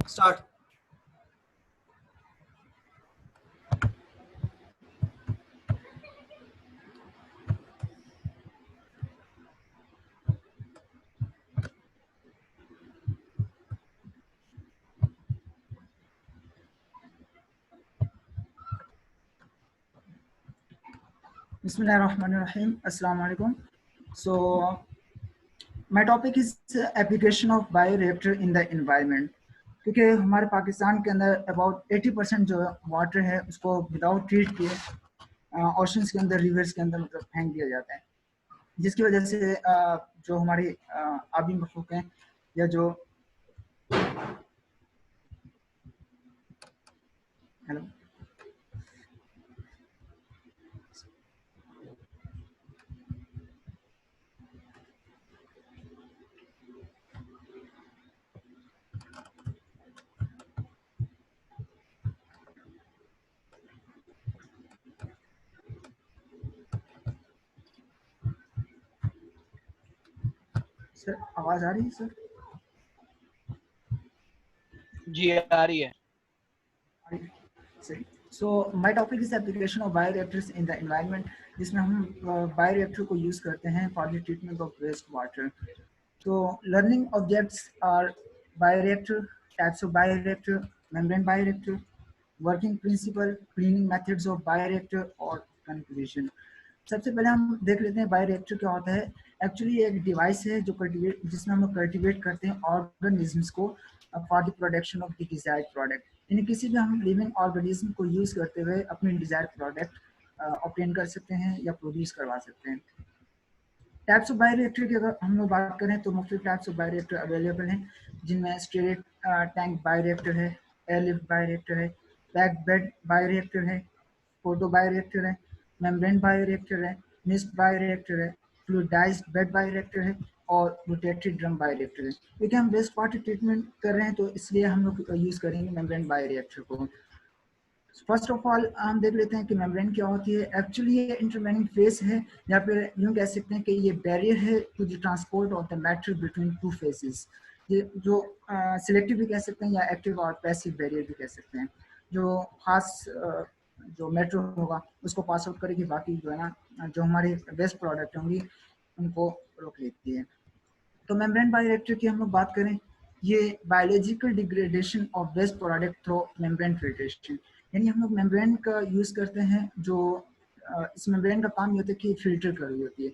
Start. Bismillahirrahmanirrahim. Assalamu alaikum. So my topic is application of bioreactor in the environment. क्योंकि हमारे पाकिस्तान के अंदर about 80% जो वाटर है उसको विदाउट ट्रीट किए ओशंस के अंदर, रिवर्स के अंदर मतलब फेंक दिया जाता है, जिसकी वजह से जो हमारी आबी मखलूक हैं या जो हेलो सर, आवाज आ रही है सर? जी आ रही है। So my topic is application of bioreactors in the environment, जिसमें हम बायोरिएक्टर को यूज करते हैं for the treatment of waste water. तो learning objects are bioreactor, types of bioreactor, membrane bioreactor, working principle, cleaning methods of bioreactor और conclusion. सबसे पहले हम देख लेते हैं बायोरिएक्टर क्या होता है. एक्चुअली एक डिवाइस है जो जिसमें हम कल्टिवेट करते हैं ऑर्गेनिजम्स को for the production of the desired product. यानी किसी भी हम लिविंग ऑर्गेनिज्म को यूज करते हुए अपनी डिजायर्ड प्रोडक्ट ऑब्टेन कर सकते हैं या प्रोड्यूस करवा सकते हैं. टाइप्स ऑफ बायोरिएक्टर की अगर हम लोग बात करें तो मुख्तलिफ टाइप्स ऑफ बायोरिएक्टर अवेलेबल हैं, जिनमें स्ट्रेट टैंक बायोरिएक्टर है, एयरलिफ्ट बायोरिएक्टर है, पैक बेड बायोरिएक्टर है, फोटो बायोरिएक्टर है, मेम्ब्रेन बायोरिएक्टर है, मिस्ट बायोरिएक्टर है, फ्लूइडाइज्ड बेड बायोरिएक्टर है और रोटेटरी ड्रम बायोरिएक्टर है. क्योंकि हम वेस्ट वाटर ट्रीटमेंट कर रहे हैं तो इसलिए हम लोग यूज़ करेंगे मेम्ब्रेन बायोरिएक्टर को. फर्स्ट ऑफ ऑल हम देख लेते हैं कि मेम्ब्रेन क्या होती है. एक्चुअली ये इंटरवेनिंग फेस है, या फिर यूँ कह सकते हैं कि ये बैरियर है to the transport of the matter between two phases. ये जो सिलेक्टिव भी कह सकते हैं या एक्टिव और पैसिव बैरियर भी कह सकते हैं, जो खास जो मेट्रो होगा उसको पास आउट करेगी, बाकी जो है ना जो हमारे वेस्ट प्रोडक्ट होंगी उनको रोक लेती है. तो मेम्ब्रेन बायोरिएक्टर की हम लोग बात करें, ये biological degradation of waste product through membrane filtration. यानी हम लोग मेम्ब्रेन का यूज़ करते हैं, जो इस मेम्ब्रेन का काम ये होता है कि फिल्टर कर रही होती है.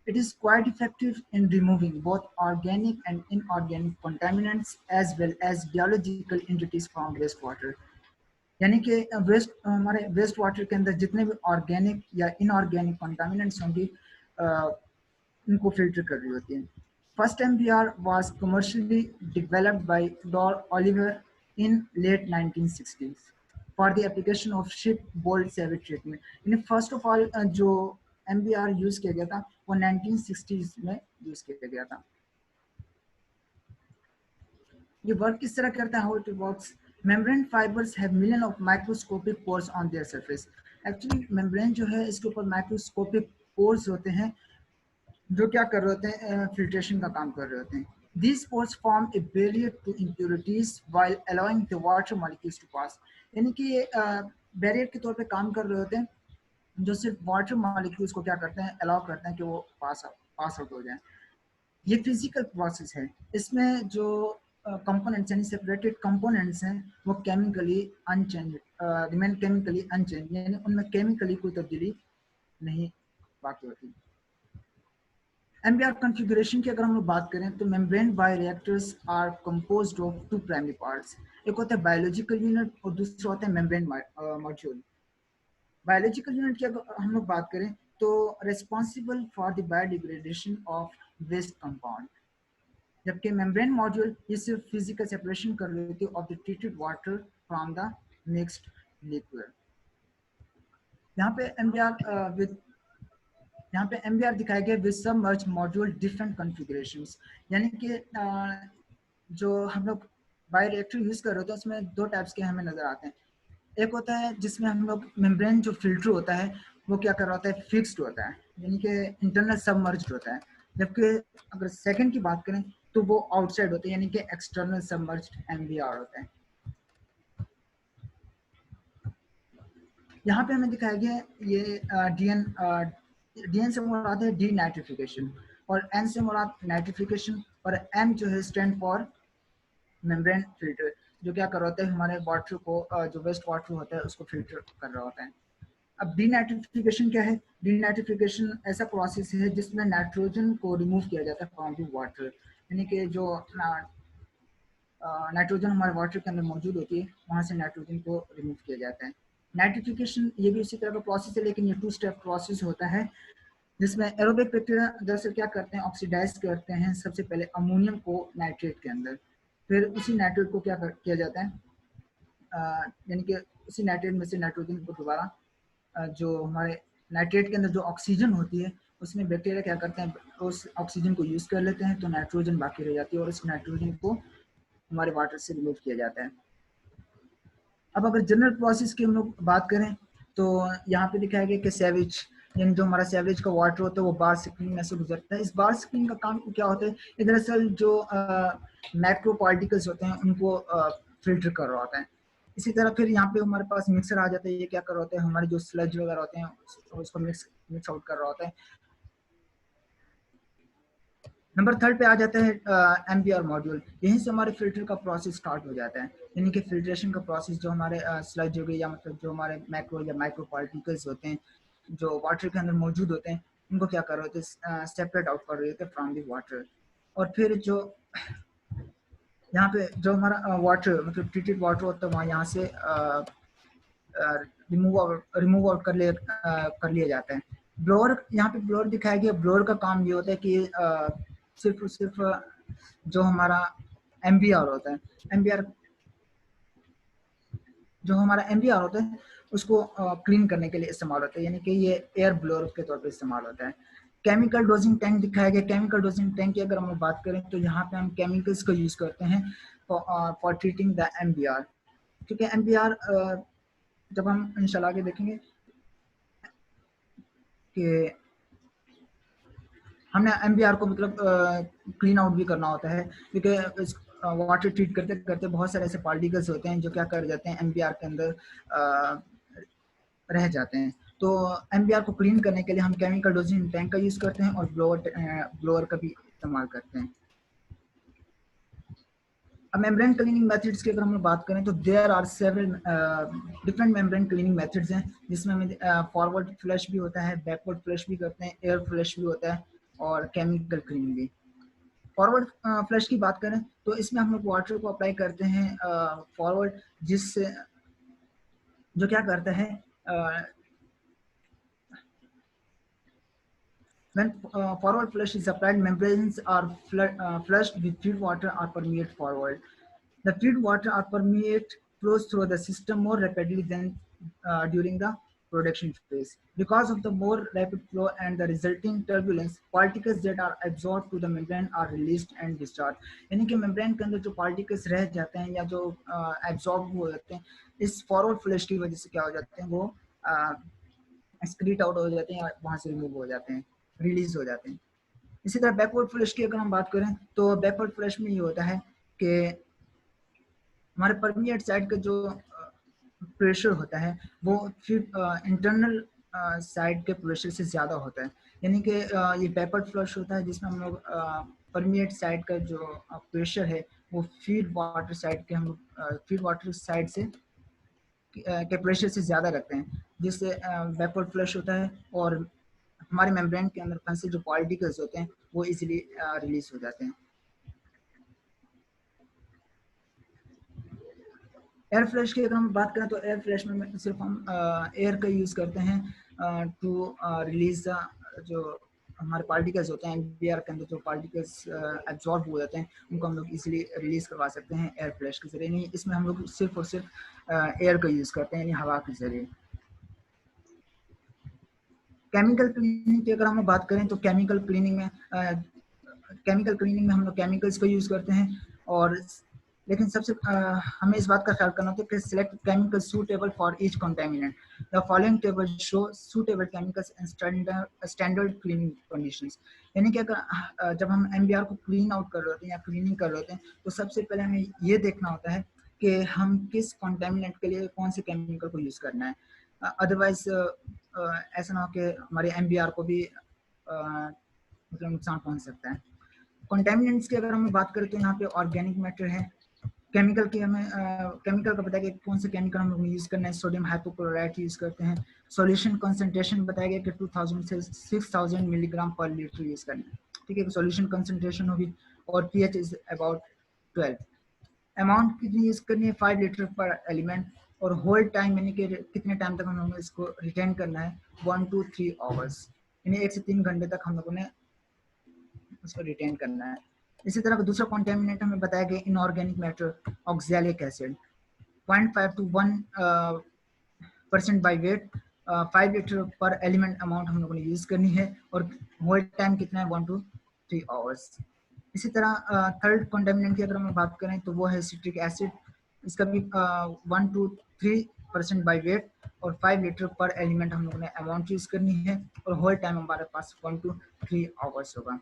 It is quite effective in removing both organic and inorganic contaminants as well as biological entities from wastewater. यानी कि वेस्ट हमारे वेस्ट वाटर के अंदर जितने भी ऑर्गेनिक या इनऑर्गेनिक कंटामिनेंट्स होंगी उनको फिल्टर कर रही होती है. First MBR was commercially developed by Dor Oliver in late 1960s for the application of shipboard sewage treatment. यानी फर्स्ट ऑफ ऑल जो MBR यूज किया गया था वो 1960s में यूज किया गया था. ये वर्क किस तरह करता है, how it works. Membrane fibres have million of microscopic pores on their surface. Actually membrane जो है इसके ऊपर माइक्रोस्कोपिक पोर्स होते हैं जो क्या कर रहे होते हैं, फिल्ट्रेशन का काम कर रहे होते हैं. These pores form a barrier to impurities while allowing the water molecules to pass. यानी कि बैरियर के तौर पे काम कर रहे होते हैं जो सिर्फ वाटर मॉलिक्यूल्स को क्या करते हैं, अलाउ करते हैं कि वो पास आउट हो जाए. ये फिजिकल प्रोसेस है. इसमें जो कंपोनेंट्स यानी सेपरेटेड कंपोनेंट्स हैं वो chemically unchanged remain chemically unchanged, यानी उनमें केमिकली कोई तब्दीली नहीं बाकी होती. MBR configuration की अगर हम लोग बात करें तो membrane bioreactors are composed of two primary parts. एक होता है बायोलॉजिकल यूनिट और दूसरा होता है मेम्ब्रेन मॉड्यूल. बायोलॉजिकल यूनिट की अगर हम लोग बात करें तो responsible for the biodegradation of waste compound, जबकि मेम्ब्रेन मॉड्यूल ये सिर्फ फिजिकल सेपरेशन कर लेती है of the treated water from the mixed liquid. यहाँ पे MBR दिखाया गया with submerge module different configurations. यानी कि जो हम लोग बायोरिएक्टर यूज कर रहे होते हैं उसमें दो टाइप्स के हमें नजर आते हैं. एक होता है जिसमें हम लोग मेम्ब्रेन जो फिल्टर होता है वो क्या कर रहा होता है, फिक्स्ड होता है, यानी कि इंटरनल सबमर्ज्ड होता है. जबकि अगर सेकंड की बात करें तो वो आउटसाइड होते हैं, यानी कि एक्सटर्नल सबमर्ज्ड एमबीआर होते हैं। यहाँ पे हमें दिखाया गया ये डीएन से मुराद है डीनाइट्रिफिकेशन, और एन से मुराद नाइट्रिफिकेशन, और एम जो है स्टैंड फॉर मेम्ब्रेन फिल्टर, जो क्या कर रहा होता है हमारे वाटर को जो वेस्ट वाटर होता है उसको फिल्टर कर रहा होता है। अब डीनाइट्रिफिकेशन क्या है? डीनाइट्रिफिकेशन ऐसा प्रोसेस है जिसमें नाइट्रोजन को रिमूव किया जाता है फ्रॉम द वाटर, यानी कि जो नाइट्रोजन हमारे वाटर के अंदर मौजूद होती है वहाँ से नाइट्रोजन को रिमूव किया जाता है। नाइट्रिफिकेशन ये भी इसी तरह का प्रोसेस है, लेकिन ये 2 स्टेप प्रोसेस होता है, जिसमें एरोबिक बैक्टीरिया दरअसल क्या करते हैं, ऑक्सीडाइज करते हैं सबसे पहले अमोनियम को नाइट्रेट के अंदर, फिर उसी नाइट्रेट को क्या किया जाता है, यानी कि उसी नाइट्रेट में से नाइट्रोजन को दोबारा जो हमारे नाइट्रेट के अंदर जो ऑक्सीजन होती है उसमें बैक्टीरिया क्या करते हैं, उस ऑक्सीजन को यूज़ कर लेते हैं, तो नाइट्रोजन बाकी रह जाती है और उस नाइट्रोजन को हमारे वाटर से रिमूव किया जाता है। अब अगर जनरल प्रोसेस की हम लोग बात करें तो यहाँ पे दिखाया गया कि सेवेज, यानी जो हमारा सेवरेज का वाटर होता है वो बार स्क्रीन में से गुजरता है। इस बार स्क्रीन का काम क्या होता है, दरअसल जो मैक्रो पार्टिकल्स होते हैं उनको फिल्टर कर रहा होता है। इसी तरह फिर यहाँ पे हमारे पास मिक्सर आ जाता है, ये क्या कर रहा होता है, हमारे जो स्लज वगैरह होते हैं उसको मिक्स आउट कर रहा होता है। नंबर 3 पे आ जाता है एमबीआर मॉड्यूल। यहीं से हमारे फिल्टर का प्रोसेस स्टार्ट हो जाता है, यानी कि फिल्ट्रेशन का प्रोसेस, जो हमारे स्लज हो गई या मतलब जो हमारे मैक्रो या माइक्रो पार्टिकल्स होते हैं जो वाटर के अंदर मौजूद होते हैं उनको क्या कर रहे होते हैं, सेपरेट आउट कर रहे होते हैं फ्रॉम द वाटर। और फिर जो यहाँ पे जो हमारा वाटर मतलब ट्रीटेड वाटर होता है वहाँ यहाँ से रिमूव आउट कर लिया जाता है। ब्लोअर, यहाँ पे ब्लोअर दिखाया गया। ब्लोअर का काम ये होता है कि सिर्फ और सिर्फ जो हमारा एमबीआर होता है, जो हमारा एमबीआर होता है उसको क्लीन करने के लिए इस्तेमाल होता है, यानी कि ये एयर ब्लोअर के तौर पे इस्तेमाल होता है। केमिकल डोजिंग टैंक दिखाया गया। केमिकल डोजिंग टैंक की अगर हम बात करें तो यहाँ पे हम केमिकल्स को यूज़ करते हैं फॉर ट्रीटिंग द एमबीआर, क्योंकि एमबीआर जब हम इंशाल्लाह आगे देखेंगे कि हमने एमबीआर को मतलब क्लीन आउट भी करना होता है, क्योंकि वाटर ट्रीट करते करते बहुत सारे ऐसे पार्टिकल्स होते हैं जो क्या कर जाते हैं एमबीआर के अंदर रह जाते हैं। तो एमबीआर को क्लीन करने के लिए हम केमिकल डोजिंग टैंक का यूज़ करते हैं और ब्लोअर का भी इस्तेमाल करते हैं। अब मेम्ब्रेन क्लीनिंग मेथड्स की अगर हम बात करें तो there are several different membrane cleaning methods हैं, जिसमें हमें फॉरवर्ड फ्लश भी होता है, बैकवर्ड फ्लश भी करते हैं, एयर फ्लश भी होता है और केमिकल क्लीनिंग भी। फॉरवर्ड फ्लश की बात करें तो इसमें हम लोग वाटर को अप्लाई करते हैं फॉरवर्ड, जिससे जो क्या करता है when forward flush is applied, membranes are flushed with feed water or permeate forward. The feed water or permeate flows through the system more rapidly than during the production phase. Because of the more rapid flow and the resulting turbulence, particles that are absorbed to the membrane are released and discharged. यानी कि membrane के अंदर जो particles रह जाते हैं या जो absorb हो जाते हैं, इस forward flush की वजह से क्या हो जाते हैं, वो excrete out हो जाते हैं या वहाँ से remove हो जाते हैं, रिलीज हो जाते हैं। इसी तरह बैकवर्ड फ्लश की अगर हम बात करें तो बैकवर्ड फ्लश में ये होता है कि हमारे परमिएट साइड का जो प्रेशर होता है वो फिर इंटरनल साइड के प्रेशर से ज़्यादा होता है, यानी कि ये बैकवर्ड फ्लश होता है जिसमें हम लोग परमिएट साइड का जो प्रेशर है वो फीड वाटर साइड से के प्रेशर से ज़्यादा रखते हैं, जिससे बैकवर्ड फ्लश होता है और हमारे मेम्ब्रेन के अंदर फंसे जो पार्टिकल्स होते हैं वो इजीली रिलीज हो जाते हैं। एयर फ्लश की अगर हम बात करें तो एयर फ्लश में सिर्फ हम एयर का यूज़ करते हैं टू रिलीज जो हमारे पार्टिकल्स होते हैं एमबीआर के अंदर जो पार्टिकल्स एब्जॉर्ब हो जाते हैं उनको हम लोग इजीली रिलीज करवा सकते हैं एयर फ्लश के जरिए। नहीं, इसमें हम लोग सिर्फ और सिर्फ एयर का यूज़ करते हैं, यानी हवा के जरिए। केमिकल क्लीनिंग की अगर हम बात करें तो केमिकल क्लीनिंग में हम लोग केमिकल्स का यूज़ करते हैं और लेकिन सबसे हमें इस बात का ख्याल करना होता है कि select chemical suitable for each contaminant. The following table show suitable chemicals in standard cleaning conditions. यानी कि अगर जब हम एमबीआर को क्लीन आउट कर रहे होते हैं या क्लीनिंग कर रहे होते हैं तो सबसे पहले हमें ये देखना होता है कि हम किस कंटेमिनेंट के लिए कौन से केमिकल को यूज़ करना है। अदरवाइज ऐसा ना हो कि हमारे एमबीआर को भी मतलब नुकसान पहुंच सकता है। कंटेमिनेंट्स की अगर हम बात करें तो यहाँ पे ऑर्गेनिक मैटर है। केमिकल की हमें केमिकल का बताया गया कौन से केमिकल हम लोग यूज़ करना है। सोडियम हाइपोक्लोराइड यूज़ करते हैं। सॉल्यूशन कंसंट्रेशन बताया गया कि 2000 से 6000 मिलीग्राम पर लीटर यूज़ करना है, ठीक है। सॉल्यूशन कंसंट्रेशन होगी और पीएच इज अबाउट 12। अमाउंट कितनी यूज़ करनी है 5 लीटर पर एलिमेंट। और होल्ड टाइम यानी कि कितने टाइम तक हम लोगों ने इसको रिटेन करना है 1 to 3 आवर्स, यानी 1 से 3 घंटे तक हम लोगों ने उसको रिटेन करना है। इसी तरह दूसरा कॉन्टेमिनेंट हमें बताया गया inorganic matter oxalic acid 0.5 to 1% by wait 5 litre पर एलिमेंट अमाउंट हम लोगों ने यूज़ करनी है और होल्ड टाइम कितना है 1 to 3 आवर्स। इसी तरह थर्ड कॉन्टेमिनेंट की अगर हम बात करें तो वो है सिट्रिक एसिड। इसका भी 1 to 3% बाई वेट और 5 लीटर पर एलिमेंट हम लोगों ने अमाउंट यूज़ करनी है और होल्ड टाइम हमारे पास 1 to 3 आवर्स होगा।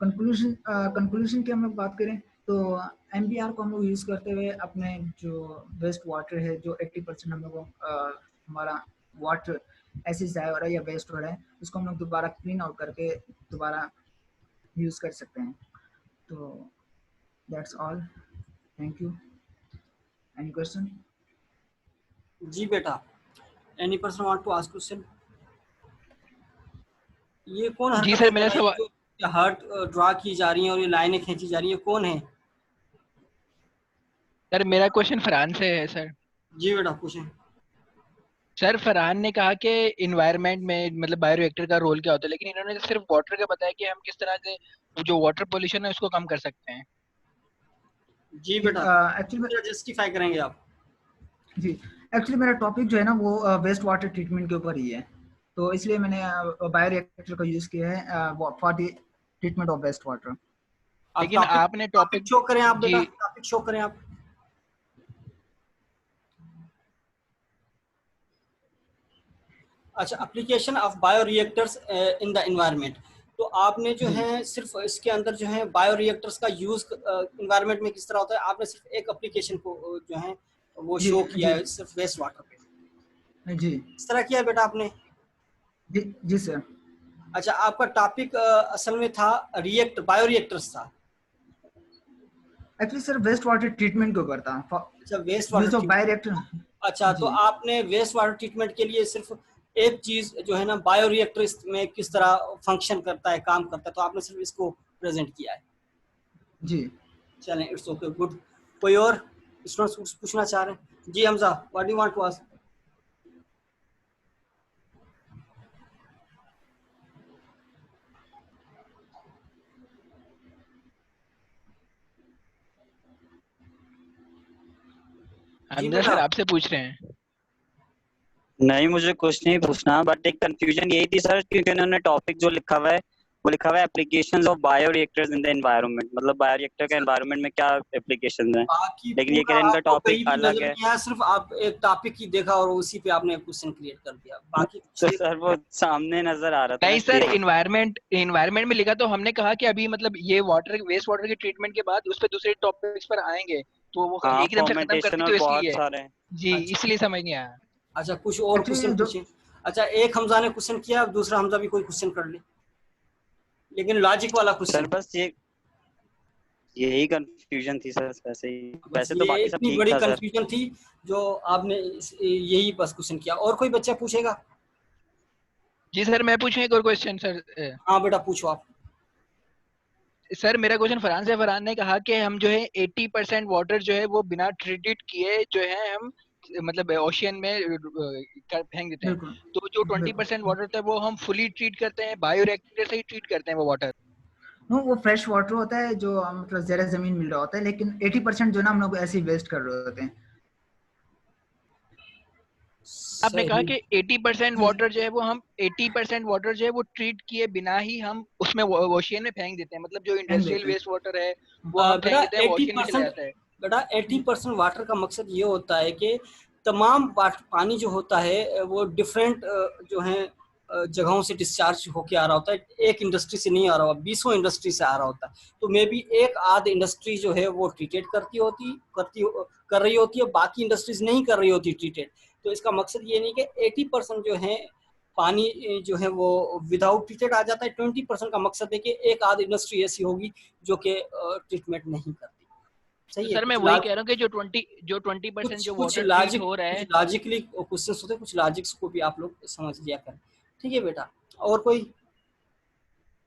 कंक्लूजन की हम लोग बात करें तो एमबीआर को हम लोग यूज़ करते हुए अपने जो वेस्ट वाटर है जो 80% हम लोग हमारा वाटर ऐसे जाया हो रहा है या वेस्ट हो रहा है उसको हम लोग दोबारा क्लीन आउट करके दोबारा यूज़ कर सकते हैं। तो that's all, thank you. Any question? जी बेटा, any person want to ask question? ये कौन जी हरकतें सर, कर मेरा रहा है सवाल जो हार्ट ड्रा की जा रही हैं और ये लाइनें खींची जा रही हैं, कौन है? सर, मेरा क्वेश्चन फरहान से है सर। जी बेटा पूछें। सर, फरहान ने कहा कि इन्वायरमेंट में मतलब बायोरिएक्टर का रोल क्या होता है, लेकिन इन्होंने सिर्फ वाटर का बताया कि हम किस तरह से जो वाटर पोल्यूशन है उसको कम कर सकते हैं। जी बेटा, एक्चुअली जस्टिफाई करेंगे आप? जी, एक्चुअली मेरा टॉपिक जो है ना वो वेस्ट वाटर ट्रीटमेंट के ऊपर ही है, तो इसलिए मैंने बायोरिएक्टर का यूज़ किया है for the treatment of waste water. आप लेकिन टॉपिक आपने टॉपिक टॉपिक शो करें आप जी बेटा, टॉपिक शो करें आप। अच्छा, application of bioreactors in the environment. तो आपने जो है सिर्फ इसके अंदर जो है बायोरिएक्टर्स का यूज एनवायरनमेंट में किस तरह होता है, आपने सिर्फ एक एप्लीकेशन को जो है वो जी शो किया जी है सिर्फ वेस्ट वाटर पे, जी इस तरह किया है बेटा आपने? जी जी सर। अच्छा, आपका टॉपिक असल में था बायोरिएक्टर्स था। Actually sir waste water treatment के ऊपर था, अच्छा, waste water use of treatment. Bioreactor. अच्छा, तो जी आपने वेस्ट वाटर ट्रीटमेंट के लिए सिर्फ एक चीज जो है ना बायोरिएक्टर में किस तरह फंक्शन करता है, काम करता है, तो आपने सिर्फ इसको प्रेजेंट किया है। जी चलें, इट्स ओके, गुड। कोई और स्टूडेंट्स कुछ पूछना चाह रहे हैं? जी Hamza, what do you want to ask? जी हमजा बेटा। सर आपसे पूछ रहे हैं। नहीं, मुझे कुछ नहीं पूछना, बट एक कंफ्यूजन यही थी सर, क्योंकि उन्होंने टॉपिक जो लिखा हुआ है वो लिखा हुआ है applications of bioreactors in the environment, मतलब बायोरिएक्टर का एनवायरनमेंट में क्या एप्लीकेशंस हैं, बाकी लेकिन ये कह पूरा रहे हैं इनका आपको टॉपिक कहीं भी अलग नजर है। नहीं आया, सिर्फ आप एक टॉपिक ही देखा और उसी पे आपने क्वेश्चन क्रिएट कर दिया, बाकी तो सर वो सामने नजर आ रहा था ना, नहीं सर, इसलिए। इन्वायरमेंट में लिखा तो हमने कहा कि अभी मतलब ये वाटर वेस्ट वाटर के ट्रीटमेंट के बाद उस पर दूसरे टॉपिक्स पर आएंगे, तो वो हाँ, एकदम से खत्म कर फॉर्मेटेशन दी और तो बहुत इसलिए। सारे हैं। जी, अच्छा इसलिए समझ नहीं आया। अच्छा, कुछ और क्वेश्चन एक्चुअली जो पूछें। अच्छा, एक हमजा ने क्वेश्चन किया, अब दूसरा हमजा भी कोई क्वेश्चन कर ले, लेकिन लॉजिक वाला सर क्वेश्चन। बस यही कंफ्यूजन थी सर, वैसे ही, बस वैसे तो ये बाकी सब इतनी ठीक बड़ी था सर। कंफ्यूजन थी जो आपने यही बस क्वेश्चन किया। और कोई बच्चा पूछेगा? जी सर, मैं पूछूं एक और क्वेश्चन सर? हाँ बेटा पूछो आप। सर मेरा क्वेश्चन फरहान से, फरहान ने कहा कि हम जो है 80% वाटर जो है वो बिना ट्रीटेड किए जो है हम मतलब ओशियन में फेंक देते हैं, बिल्कुल तो जो 20% बिल्कुल वाटर होता है वो हम फुली ट्रीट करते हैं, बायोरिएक्टर से ही ट्रीट करते हैं वो वाटर। नो, वो फ्रेश वाटर होता है जो मतलब ज़रा ज़मीन मिल रहा होता है, लेकिन 80% जो ना हम लोग ऐसे ही वेस्ट कर रहे होते हैं। आपने कहा सही। कि 80% जी वाटर जो है वो हम 80% वाटर जो है वो ट्रीट किए बिना ही हम उसमें ओशियन में फेंक देते हैं, मतलब जो फेंक इंडस्ट्रियल देते हैं। वेस्ट वाटर है वो हम फेंक बेटा देते हैं, वो ओशियन में चला 80%, जाता है। बेटा 80% वाटर का मकसद ये होता है कि तमाम पानी जो होता है वो डिफरेंट जो है जगहों से डिस्चार्ज होके आ रहा होता है, एक इंडस्ट्री से नहीं आ रहा होता, 20 इंडस्ट्री से आ रहा होता है। तो मे बी एक आध इंडस्ट्री जो है वो ट्रीटेड कर रही होती है, बाकी इंडस्ट्रीज नहीं कर रही होती ट्रीटेड। तो इसका मकसद ये नहीं कि 80% जो है पानी जो है वो विदाउट ट्रीटेड आ जाता है, 20% का मकसद है कि एक आध इंडस्ट्री ऐसी होगी जो कि ट्रीटमेंट नहीं करती। सही तो है। सर मैं वही कह रहा हूँ कि जो 20% जो कुछ वाटर लॉजिक, ट्रीट हो रहा है, कुछ लॉजिकली क्वेश्चंस होते हैं, कुछ लॉजिक्स को भी आप लोग समझ लिया करें। ठीक है बेटा, और कोई?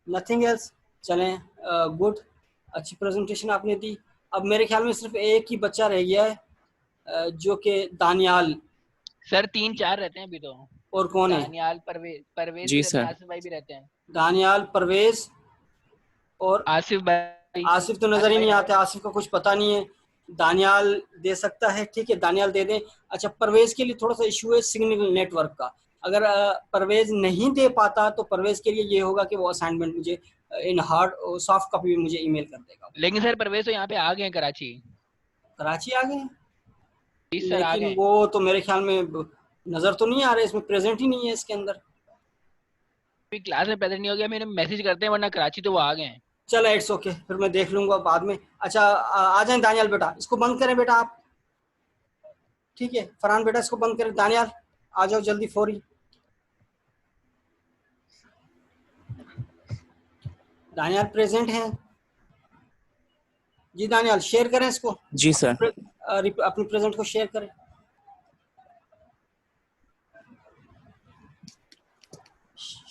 Nothing else. चलें, गुड, अच्छी प्रेजेंटेशन आपने दी। अब मेरे ख्याल में सिर्फ एक ही बच्चा रह गया है जो कि दानियाल। सर 3-4 रहते हैं अभी तो। और कौन है? दानियाल, परवेज जी भी रहते हैं, सर। आसिफ भाई भी रहते हैं। दानियाल, परवेज और आसिफ भाई। आसिफ तो नजर ही नहीं आते, आसिफ का कुछ पता नहीं है। दानियाल दे सकता है, ठीक है दानियाल दे दें। अच्छा, परवेज के लिए थोड़ा सा इशू है सिग्नल नेटवर्क का। अगर परवेज नहीं दे पाता तो परवेज के लिए ये होगा कि वो असाइनमेंट मुझे इन हार्ड सॉफ्ट कॉपी में मुझे ईमेल कर देगा। लेकिन सर परवेज तो यहाँ पे आ गए हैं कराची। कराची आ गए? सर आ लेकिन गए। वो तो मेरे ख्याल में नजर तो नहीं आ रहे, इसमें प्रेजेंट ही नहीं है इसके अंदर। क्लास में प्रेजेंट नहीं हो गया, मैंने मैसेज करते हैं, वरना कराची तो वो आ गए हैं। चलो इट्स ओके, फिर मैं देख लूंगा बाद में। अच्छा, आ जाए दानियाल बेटा, इसको बंद करें बेटा आप। ठीक है फरहान बेटा, इसको बंद करें। दानियाल आ जाओ जल्दी, फौरी। दानियाल प्रेजेंट हैं? जी दानियाल, शेयर करें इसको। जी सर। अपनी प्रेजेंट को शेयर करें।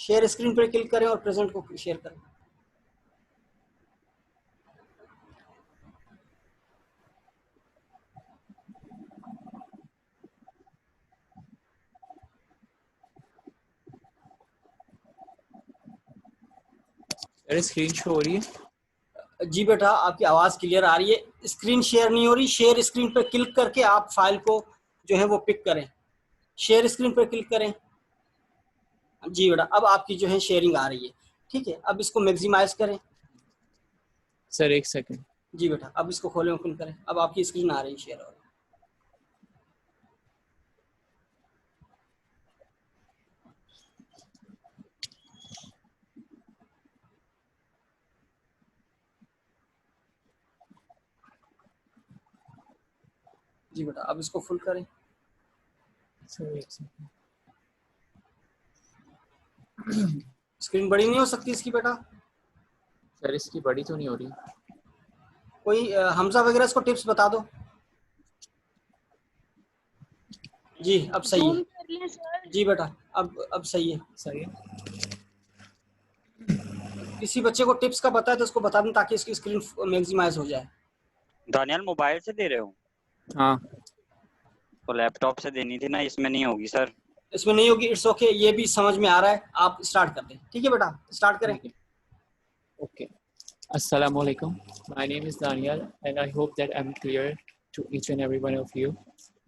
शेयर स्क्रीन पर क्लिक करें और प्रेजेंट को शेयर करें। अरे स्क्रीन शो हो रही है? जी बेटा, आपकी आवाज क्लियर आ रही है। स्क्रीन शेयर नहीं हो रही, शेयर स्क्रीन पर क्लिक करके आप फाइल को जो है वो पिक करें। शेयर स्क्रीन पर क्लिक करें। जी बेटा, अब आपकी जो है शेयरिंग आ रही है। ठीक है, अब इसको मैक्सिमाइज करें। सर एक सेकंड। जी बेटा, अब इसको खोलें, ओपन करें। अब आपकी स्क्रीन आ रही है शेयर हो रही है। जी बेटा, अब इसको फुल करें। सर एक सेकंड। स्क्रीन बड़ी नहीं हो सकती इसकी बेटा? सर इसकी बड़ी तो नहीं हो रही। कोई हमजा वगैरह इसको टिप्स बता दो। जी अब सही है। जी बेटा, अब सही है। सही है। किसी बच्चे को टिप्स का पता है तो उसको बता दें ताकि इसकी स्क्रीन मैक्सिमाइज हो जाए। दानियाल मोबाइल से दे रहे हो? हाँ। तो लैपटॉप से देनी थी ना, इसमें नहीं होगी सर। इसमें नहीं होगी, इट्स ओके, ये भी समझ में आ रहा है। आप स्टार्ट कर दें। ठीक है बेटा, स्टार्ट करें। Okay. Assalamu alaikum. My name is Daniel and I hope that I'm clear to each and every one of you.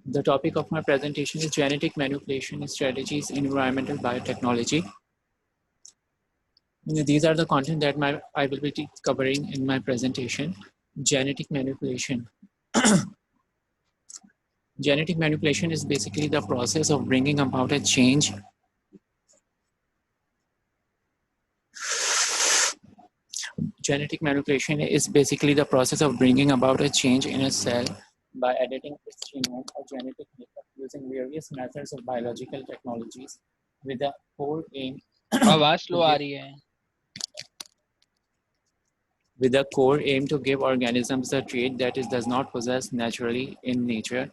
The topic of my presentation is genetic manipulation strategies in environmental biotechnology. These are the content that I will be covering in my presentation. Genetic manipulation. Genetic manipulation is basically the process of bringing about a change Genetic manipulation is basically the process of bringing about a change in a cell by editing its genome or genetic makeup using various methods of biological technologies with the core aim आवाज slow आ रही है। with the core aim to give organisms a trait that it does not possess naturally in nature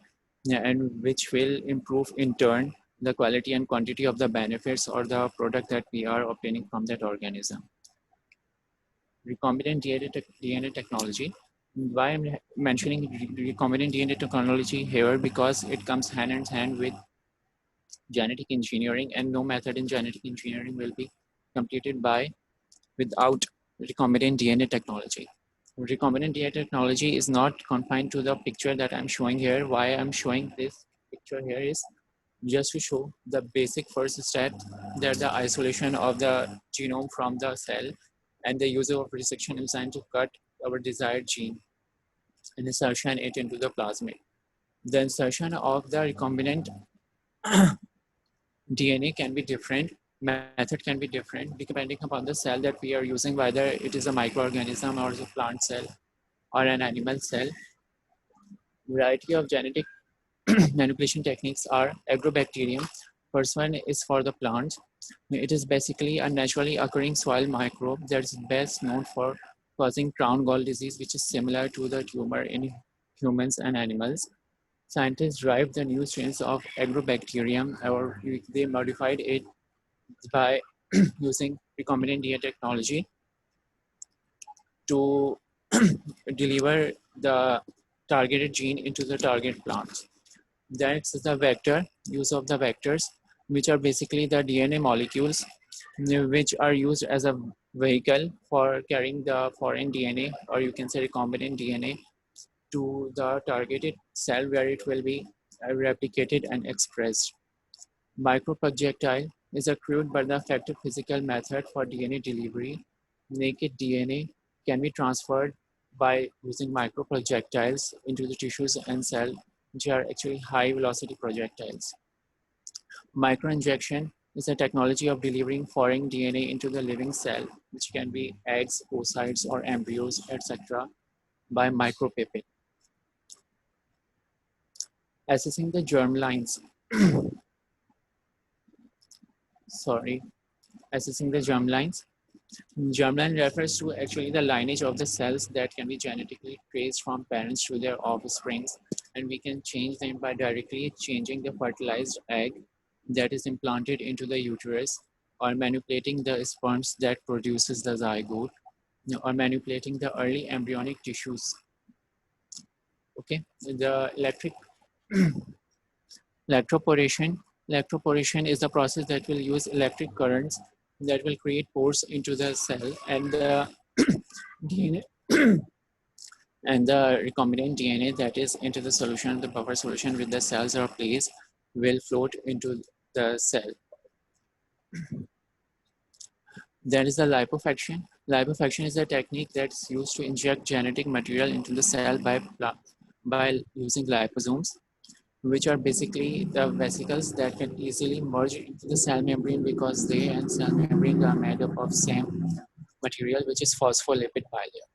and which will improve in turn the quality and quantity of the benefits or the product that we are obtaining from that organism. Recombinant DNA technology. Why I'm mentioning recombinant DNA technology here? Because it comes hand in hand with genetic engineering, and no method in genetic engineering will be completed without recombinant DNA technology. Recombinant DNA technology is not confined to the picture that I'm showing here. Why I'm showing this picture here is just to show the basic first step, that the isolation of the genome from the cell and the use of resection enzyme to cut our desired gene. and insertion it into the plasmid. The insertion of the recombinant DNA can be different, method can be different depending upon the cell that we are using, whether it is a microorganism or is a plant cell or an animal cell. Variety of genetic manipulation techniques are agrobacterium. First one is for the plant. It is basically a naturally occurring soil microbe that is best known for causing crown gall disease, which is similar to the tumor in humans and animals. Scientists derived the new strains of agrobacterium, or they modified it by using recombinant DNA technology to deliver the targeted gene into the target plant. That's the vector, use of the vectors, which are basically the DNA molecules, which are used as a vehicle for carrying the foreign DNA, or you can say recombinant DNA, to the targeted cell where it will be replicated and expressed. Microprojectile is a crude but effective physical method for DNA delivery. Naked DNA can be transferred by using microprojectiles into the tissues and cell, which are actually high velocity projectiles. Microinjection is a technology of delivering foreign DNA into the living cell, which can be eggs, oocytes, or embryos, etc., by micropipette. Assessing the germlines. Assessing the germlines. Germline refers to actually the lineage of the cells that can be genetically traced from parents to their offsprings, and we can change them by directly changing the fertilized egg that is implanted into the uterus, or manipulating the sperms that produces the zygote, or manipulating the early embryonic tissues. Okay, the electroporation. Electroporation is the process that will use electric currents that will create pores into the cell, and the DNA and the recombinant DNA that is into the solution, the buffer solution with the cells are placed, will float into the cell. That is the liposuction. Liposuction is a technique that's used to inject genetic material into the cell by using liposomes, which are basically the vesicles that can easily merge into the cell membrane because they and cell membrane are made up of same material, which is phospholipid bilayer.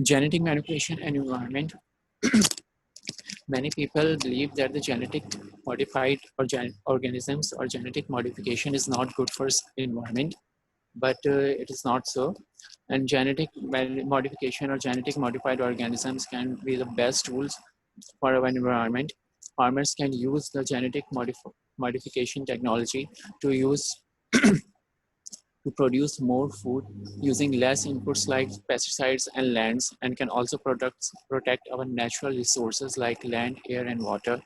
Genetic manipulation and environment. Many people believe that the genetic modified organisms or genetic modification is not good for environment, but it is not so. And genetic modification or genetic modified organisms can be the best tools for our environment. Farmers can use the genetic modification technology to use to produce more food using less inputs like pesticides and lands, and can also protect our natural resources like land, air, and water.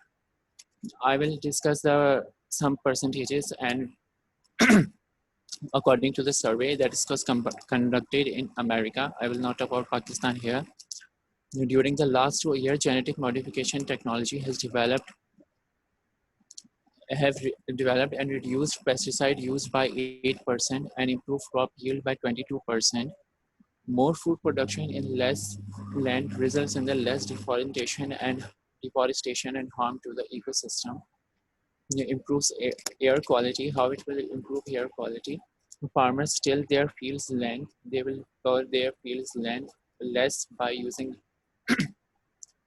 I will discuss some percentages, and according to the survey that was conducted in America, I will not talk about Pakistan here. During the last 2 years, genetic modification technology has developed and reduced pesticide use by 8% and improved crop yield by 22%. More food production in less land results in the less deforestation and harm to the ecosystem. It improves air quality. How it will improve air quality? Farmers till their fields land. They will cover their fields land less by using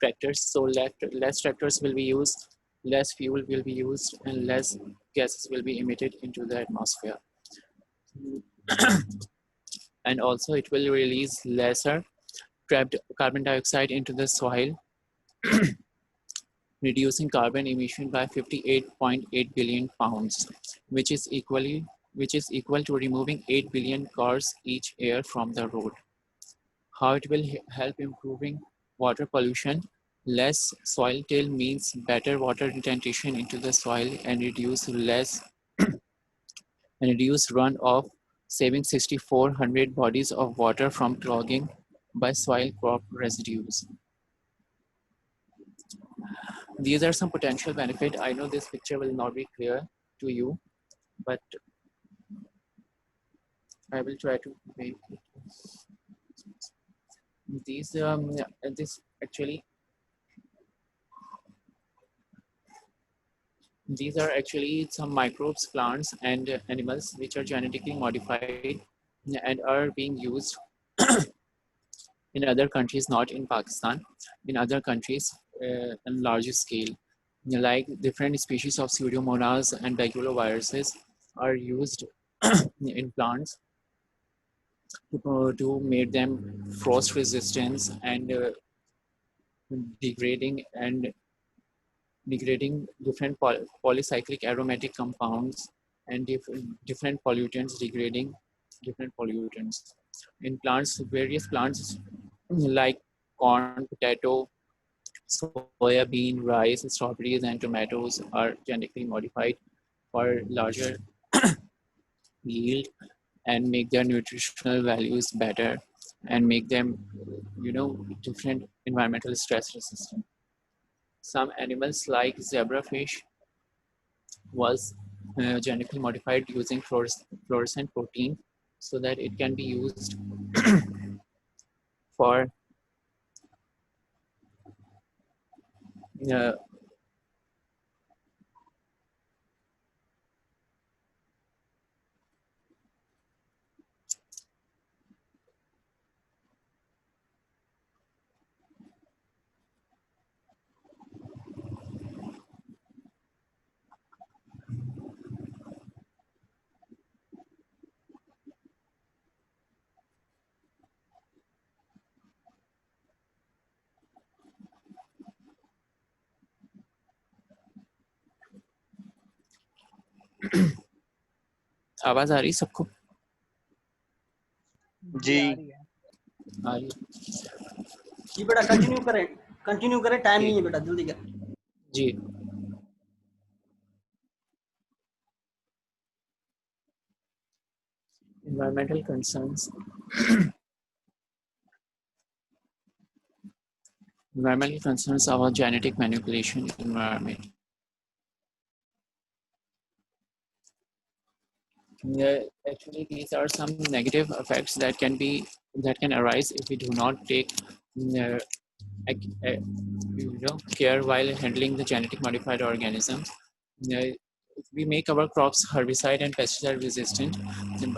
tractors. So less tractors will be used, less fuel will be used, and less gases will be emitted into the atmosphere. And also it will release lesser trapped carbon dioxide into the soil, reducing carbon emission by 58.8 billion pounds, which is equal to removing 8 billion cars each year from the road. How it will help improving water pollution? Less soil till means better water retention into the soil and reduce runoff, saving 6,400 bodies of water from clogging by soil crop residues. These are some potential benefits. I know this picture will not be clear to you, but I will try to make it These this actually these are actually some microbes, plants, and animals which are genetically modified and are being used in other countries, not in Pakistan, in other countries on larger scale. Like different species of pseudomonas and baculoviruses are used in plants to make them frost resistance and degrading and degrading different polycyclic aromatic compounds and different pollutants, degrading different pollutants. In plants, various plants like corn, potato, soya bean, rice, strawberries, and tomatoes are genetically modified for larger yield and make their nutritional values better and make them, different environmental stress resistant. Some animals like zebrafish was genetically modified using fluorescent protein so that it can be used for uh, आवाज आ रही सबको? जी आ रही? जी बेटा continue करें, time नहीं है बेटा, जल्दी कर। जी environmental concerns. Environmental concerns about genetic manipulation in environment. Actually, these are some negative effects that can arise if we do not take care while handling the genetic modified organisms. We make our crops herbicide and pesticide resistant,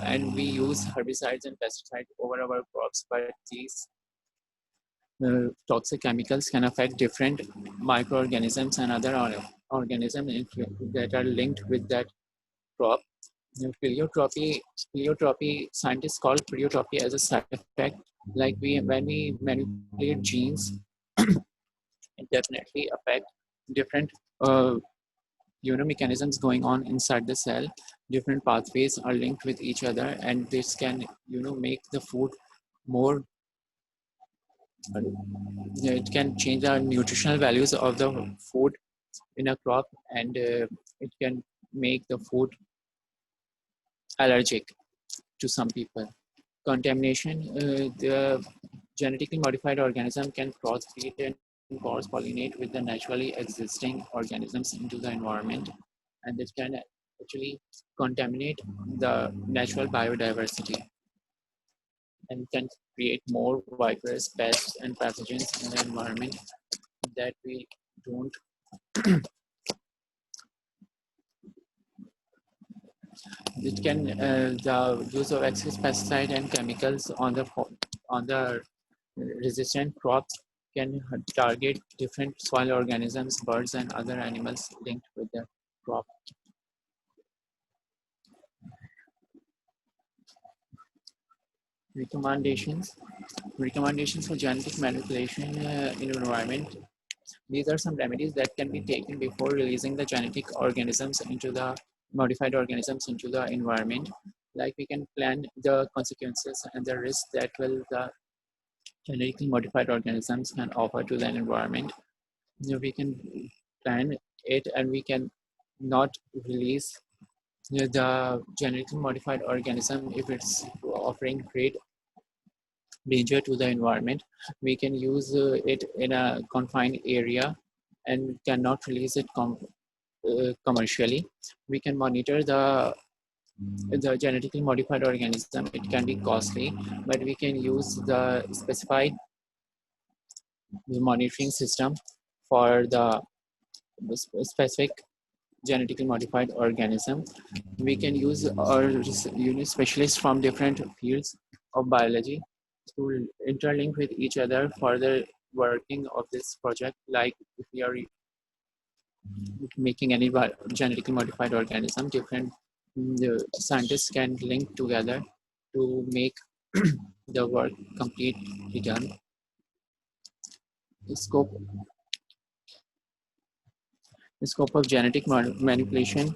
and we use herbicides and pesticides over our crops, but these toxic chemicals can affect different microorganisms and other organisms that are linked with that crop. Pleiotropy, scientists call pleiotropy as a side effect. Like when we manipulate genes, it definitely affect different mechanisms going on inside the cell. Different pathways are linked with each other, and this can make the food more. It can change the nutritional values of the food in a crop, and it can make the food allergic to some people. Contamination, the genetically modified organism can crossbreed and cross-pollinate with the naturally existing organisms into the environment, and this can actually contaminate the natural biodiversity and can create more virus, pests, and pathogens in the environment that we don't. It can the use of excess pesticide and chemicals on the resistant crops can target different soil organisms, birds, and other animals linked with the crop. Recommendations for genetic manipulation in environment. These are some remedies that can be taken before releasing the genetic organisms into the modified organisms into the environment. Like we can plan the consequences and the risks that will the genetically modified organisms can offer to the environment. We can plan it, and we can not release the genetically modified organism if it's offering great danger to the environment. We can use it in a confined area and cannot release it commercially. We can monitor the the genetically modified organism, it can be costly, but we can use the specified monitoring system for the specific genetically modified organism. We can use our specialists from different fields of biology to interlink with each other for the working of this project. Like if we are making any genetically modified organism, different scientists can link together to make the work completely done. The scope of genetic manipulation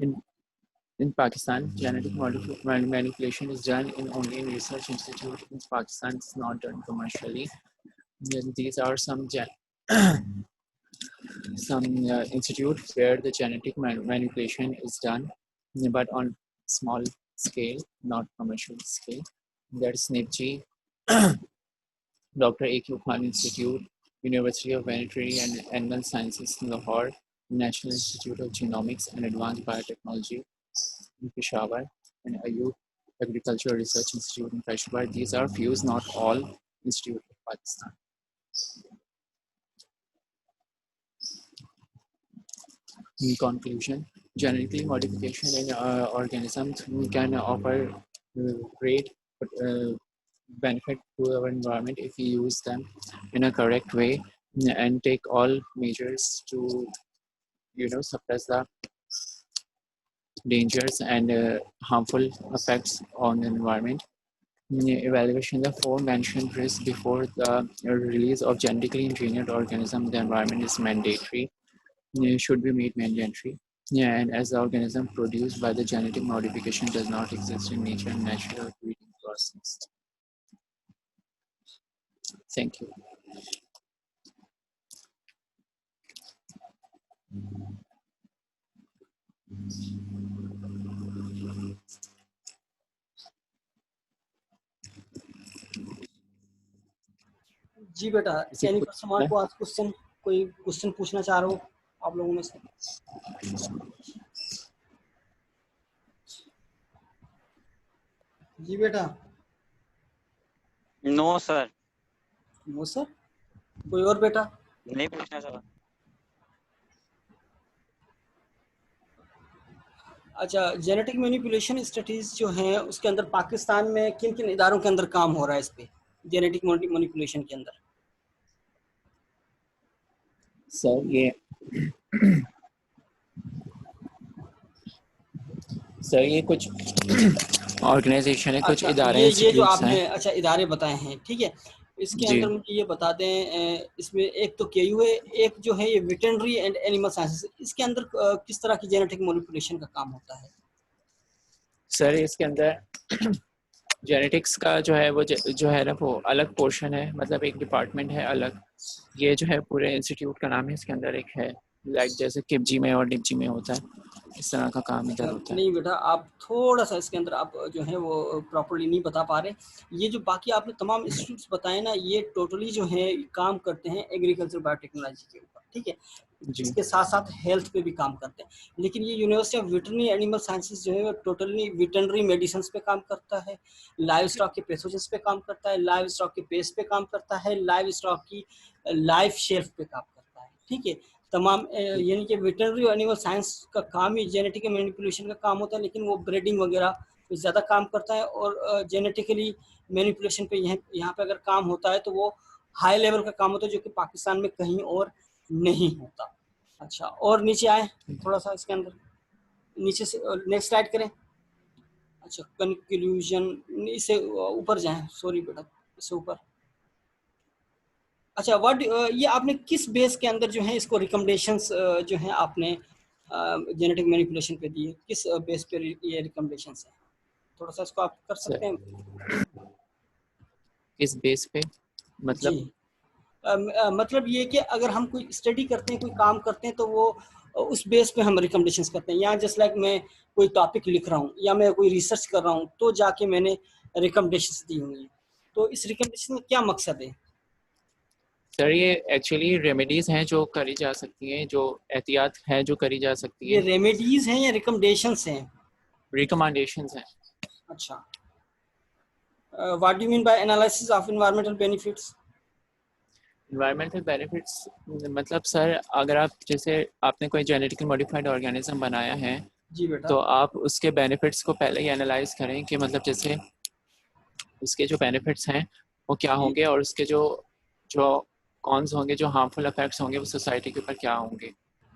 in Pakistan. Genetic manipulation is done only in research institute in Pakistan. It's not done commercially. And these are some institute where the genetic manipulation is done, but on small scale, not commercial scale. That's NIPG, Dr. A.Q. Khan Institute, University of Veterinary and Animal Sciences in Lahore, National Institute of Genomics and Advanced Biotechnology in Peshawar, and Ayub Agricultural Research Institute in Peshawar. These are few, not all, institutes of Pakistan. In conclusion, genetically modification in organisms can offer great benefit to our environment if we use them in a correct way and take all measures to, suppress the dangers and harmful effects on the environment. Evaluation the aforementioned risks before the release of genetically engineered organism in the environment is mandatory. Should be made mandatory. And as the organism produced by the genetic modification does not exist in nature and natural breeding process. Thank you. जी बेटा, any person want to ask question? कोई question पूछना चाह रहे हो आप लोगों में से? जी बेटा. No sir. No sir. कोई और बेटा? नहीं पूछना सर. अच्छा, जेनेटिक मैनिपुलेशन स्ट्रेटजीज जो हैं उसके अंदर पाकिस्तान में किन किन इदारों के अंदर काम हो रहा है इस पे, जेनेटिक मैनिपुलेशन के अंदर? सर ये कुछ ऑर्गेनाइजेशन है, कुछ इदारे हैं, ये जो आपने अच्छा इदारे बताए हैं, ठीक है, इसके अंदर मुझे ये बता दें, इसमें एक तो केयू है, एक जो है ये वेटरनरी एंड एनिमल साइंसेस, इसके अंदर किस तरह की जेनेटिक मैनिपुलेशन का काम होता है? सर इसके अंदर जेनेटिक्स का जो है ना वो अलग पोर्शन है, मतलब एक डिपार्टमेंट है अलग. ये जो है पूरे इंस्टीट्यूट का नाम है, इसके अंदर एक है लाइक जैसे किपजी में और निपजी में होता है, इस तरह का काम इधर होता है. नहीं बेटा, आप थोड़ा सा इसके अंदर आप जो है वो प्रॉपर्ली नहीं बता पा रहे. ये जो बाकी आपने तमाम इंस्टीट्यूट्स बताए ना, ये टोटली जो है काम करते हैं एग्रीकल्चर बायोटेक्नोलॉजी के ऊपर, ठीक है, इसके साथ साथ हेल्थ पे भी काम करते हैं. लेकिन ये university of veterinary animal sciences जो है वो टोटली वेटरनरी मेडिसिन पे काम करता है, लाइव स्टॉक के पैथोजेंस पे काम करता है, लाइव स्टॉक के पेस्ट पे काम करता है, लाइव स्टॉक की लाइफ शेल्फ पे काम करता है, ठीक है. तमाम यानी कि वेटरनरी एनिमल साइंस का काम ही जेनेटिक मैनिपुलेशन का काम होता है, लेकिन वो ब्रीडिंग वगैरह पे ज़्यादा काम करता है. और जेनेटिकली मैनिपुलेशन पे यहाँ पे अगर काम होता है तो वो हाई लेवल का काम होता है, जो कि पाकिस्तान में कहीं और नहीं होता. अच्छा, और नीचे आए थोड़ा सा, इसके अंदर नीचे से नेक्स्ट स्लाइड करें. अच्छा, कंक्लूजन, इससे ऊपर जाएं, सॉरी बेटा, इससे ऊपर. अच्छा, ये आपने किस बेस के अंदर जो है इसको रिकमेंडेशंस जो है आपने जेनेटिक मैनिपुलेशन पे दिए, किस बेस पे ये रिकमेंडेशंस हैं? थोड़ा सा इसको आप कर सकते हैं? किस बेस पे मतलब? मतलब ये कि अगर हम कोई स्टडी करते हैं, कोई काम करते हैं, तो वो उस बेस पे हम रिकमेंडेशंस करते हैं. यहाँ जस्ट लाइक मैं कोई टॉपिक लिख रहा हूँ या मैं कोई रिसर्च कर रहा हूँ, तो जाके मैंने रिकमेंडेशंस दी हुई हैं. तो इस रिकमेंडेशन का क्या मकसद है? सर ये एक्चुअली रेमेडीज हैं जो करी जा सकती हैं, जो एहतियात है जो करी जा सकती है. ये रेमेडीज हैं या रिकमेंडेशंस हैं? रिकमेंडेशंस हैं। अच्छा, what do you mean by analysis of environmental benefits? Environmental benefits मतलब सर, अगर आप जैसे आपने कोई जेनेटिकली मॉडिफाइड ऑर्गेनिज्म बनाया है, जी बेटा। तो आप उसके बेनिफिट्स को पहले ही एनालाइज करें कि मतलब जैसे उसके जो बेनिफिट्स हैं वो क्या होंगे, और उसके जो जो कॉन्स होंगे, जो हार्मफुल इफेक्ट्स होंगे वो सोसाइटी के ऊपर क्या होंगे।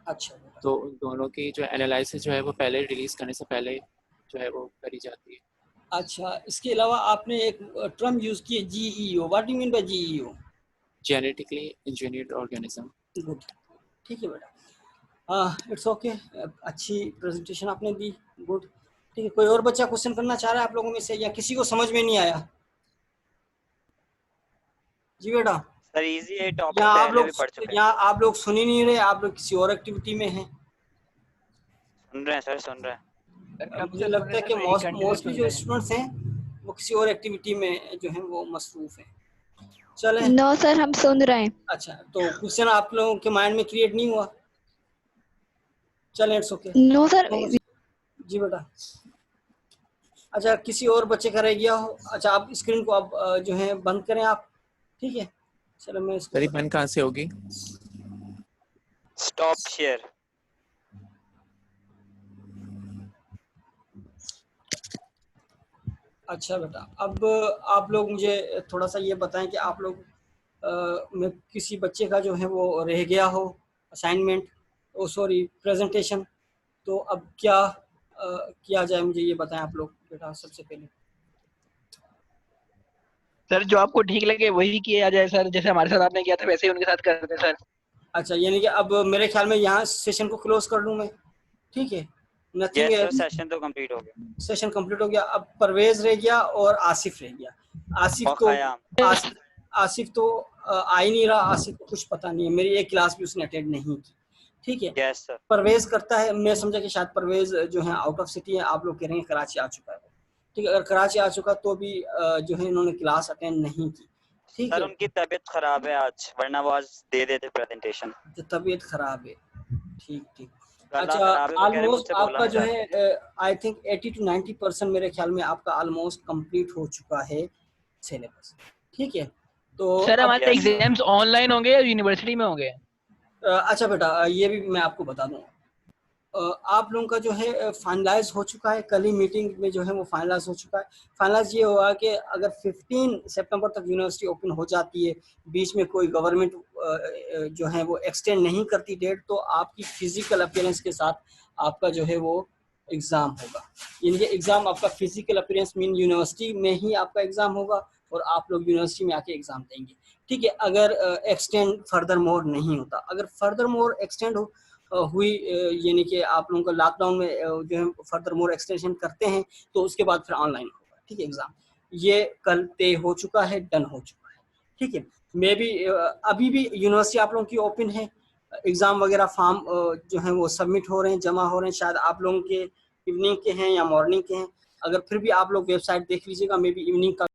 अच्छा बेटा। तो उन दोनों की जो एनालिसिस जो है वो पहले रिलीज करने से पहले जो है वो करी जाती है। अच्छा, इसके अलावा आपने एक टर्म यूज की है GEO, what do you mean by GEO? Genetically engineered organism. Good, ठीक है बेटा, इट्स ओके, अच्छी प्रेजेंटेशन आपने दी, गुड। ठीक है, कोई और बच्चा क्वेश्चन करना चाह रहा है आप लोगों में से, या किसी को समझ में नहीं आया? जी बेटा। सर इजी है, टॉपिक यहाँ पहले भी पढ़ चुके हैं। यहाँ आप लोग सुन ही नहीं रहे, आप लोग किसी और एक्टिविटी में हैं। सुन रहे हैं सर, सुन रहे हैं। मुझे लगता है कि मोस्टली जो स्टूडेंट्स हैं वो किसी और एक्टिविटी में जो है वो मसरूफ हैं। चले। नो सर, हम सुन रहे हैं। अच्छा, तो क्वेश्चन आप लोगों के माइंड में क्रिएट नहीं हुआ? चलें, इट्स ओके। No sir. जी बेटा। अच्छा, किसी और बच्चे का रह गया हो? अच्छा, आप स्क्रीन को अब जो है बंद करें आप, ठीक है? चलो मैं इसको सर बंद कहाँ से होगी? Stop share. अच्छा बेटा, अब आप लोग मुझे थोड़ा सा ये बताएं कि आप लोग में किसी बच्चे का जो है वो रह गया हो असाइनमेंट, ओ सॉरी प्रेजेंटेशन, तो अब क्या किया जाए, मुझे ये बताएं आप लोग बेटा सबसे पहले। सर जो आपको ठीक लगे वही किया जाए सर, जैसे हमारे साथ आपने किया था वैसे ही उनके साथ कर दें सर। अच्छा, यानी कि अब मेरे ख्याल में यहाँ सेशन को क्लोज कर लूँ मैं, ठीक है? नथिंग यस सर, सेशन तो कंप्लीट हो गया। सेशन कंप्लीट हो गया। अब परवेज रह गया और आसिफ रह गया। आसिफ तो आ ही नहीं रहा, आसिफ को कुछ पता नहीं है, मेरी एक क्लास भी उसने अटेंड नहीं की, ठीक है? Yes sir. परवेज करता है, मैं समझा कि शायद परवेज जो है आउट ऑफ सिटी है, आप लोग कह रहे हैं कराची आ चुका है, ठीक है? अगर कराची आ चुका तो भी जो है इन्होंने क्लास अटेंड नहीं की, ठीक है? सर उनकी तबीयत खराब है आज, वरना वो आज दे देते प्रेजेंटेशन। तो तबीयत खराब है, ठीक ठीक। गला अच्छा, खराब है, वो कह रहे ऑलमोस्ट मुझसे बोला आपका नहीं जो जाता। है आई थिंक 80 to 90% मेरे ख्याल में आपका ऑलमोस्ट कंप्लीट हो चुका है सिलेबस, ठीक है? तो सर अब हमारे एग्जाम्स ऑनलाइन होंगे या यूनिवर्सिटी में होंगे? अच्छा बेटा, ये भी मैं आपको बता दूं, आप लोगों का जो है फाइनलाइज हो चुका है, कल ही मीटिंग में जो है वो फाइनलाइज हो चुका है। फाइनलाइज ये हुआ कि अगर 15 सितंबर तक यूनिवर्सिटी ओपन हो जाती है, बीच में कोई गवर्नमेंट जो है वो एक्सटेंड नहीं करती डेट, तो आपकी फिजिकल अपीयरेंस के साथ आपका जो है वो एग्ज़ाम होगा। यानी कि एग्ज़ाम आपका फिजिकल अपीयरेंस मीन यूनिवर्सिटी में ही आपका एग्ज़ाम होगा और आप लोग यूनिवर्सिटी में आके एग्ज़ाम देंगे, ठीक है? अगर एक्सटेंड फर्दर मोर नहीं होता, अगर फर्दर मोर एक्सटेंड हुई यानी कि आप लोगों को लॉकडाउन में जो है फर्दर मोर एक्सटेंशन करते हैं, तो उसके बाद फिर ऑनलाइन होगा, ठीक है? एग्ज़ाम ये कल तय हो चुका है, डन हो चुका है, ठीक है? मे भी अभी भी यूनिवर्सिटी आप लोगों की ओपन है, एग्ज़ाम वगैरह फॉर्म जो है वो सबमिट हो रहे हैं, जमा हो रहे हैं, शायद आप लोगों के इवनिंग के हैं या मॉर्निंग के हैं। अगर फिर भी आप लोग वेबसाइट देख लीजिएगा, मे बी इवनिंग का